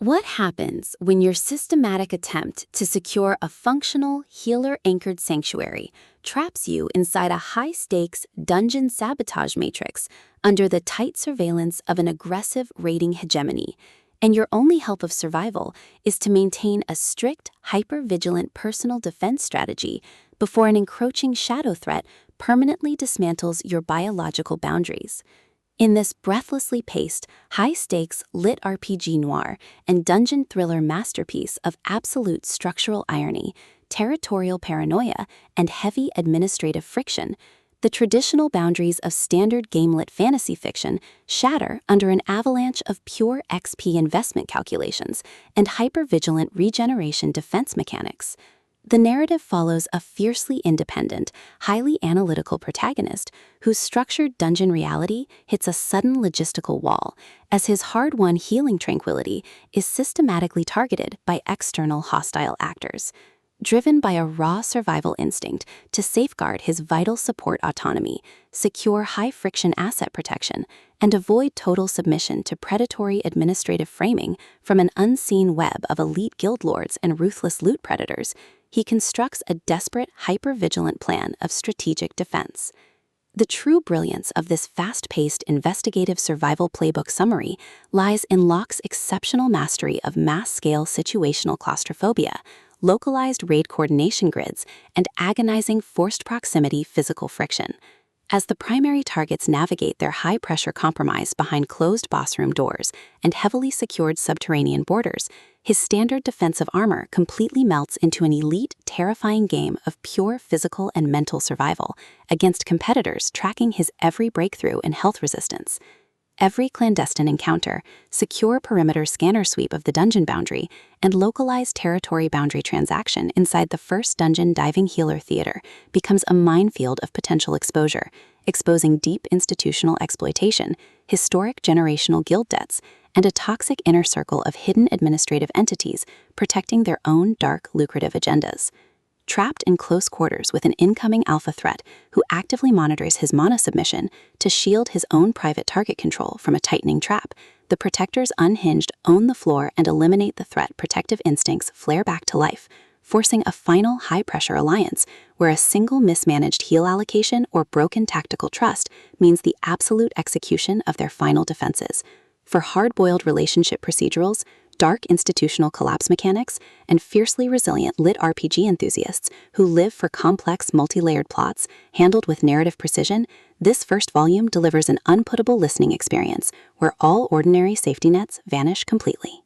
What happens when your systematic attempt to secure a functional, healer-anchored sanctuary traps you inside a high-stakes dungeon sabotage matrix under the tight surveillance of an aggressive raiding hegemony, and your only hope of survival is to maintain a strict, hyper-vigilant personal defense strategy before an encroaching shadow threat permanently dismantles your biological boundaries? In this breathlessly paced, high-stakes LitRPG noir and dungeon thriller masterpiece of absolute structural irony, territorial paranoia, and heavy administrative friction, the traditional boundaries of standard gamelit fantasy fiction shatter under an avalanche of pure XP investment calculations and hyper-vigilant regeneration defense mechanics. The narrative follows a fiercely independent, highly analytical protagonist whose structured dungeon reality hits a sudden logistical wall as his hard-won healing tranquility is systematically targeted by external hostile actors. Driven by a raw survival instinct to safeguard his vital support autonomy, secure high-friction asset protection, and avoid total submission to predatory administrative framing from an unseen web of elite guild lords and ruthless loot predators, he constructs a desperate, hyper-vigilant plan of strategic defense. The true brilliance of this fast-paced investigative survival playbook summary lies in Locke's exceptional mastery of mass-scale situational claustrophobia, localized raid coordination grids, and agonizing forced proximity physical friction. As the primary targets navigate their high-pressure compromise behind closed boss room doors and heavily secured subterranean borders, his standard defensive armor completely melts into an elite, terrifying game of pure physical and mental survival against competitors tracking his every breakthrough in health resistance. Every clandestine encounter, secure perimeter scanner sweep of the dungeon boundary, and localized territory boundary transaction inside the first dungeon diving healer theater becomes a minefield of potential exposure, exposing deep institutional exploitation, historic generational guild debts, and a toxic inner circle of hidden administrative entities protecting their own dark, lucrative agendas. Trapped in close quarters with an incoming alpha threat who actively monitors his mana submission to shield his own private target control from a tightening trap, the Protector's unhinged own the floor and eliminate the threat protective instincts flare back to life, forcing a final high-pressure alliance where a single mismanaged heal allocation or broken tactical trust means the absolute execution of their final defenses. For hard-boiled relationship procedurals, dark institutional collapse mechanics, and fiercely resilient LitRPG enthusiasts who live for complex multi-layered plots handled with narrative precision, this first volume delivers an unputtable listening experience where all ordinary safety nets vanish completely.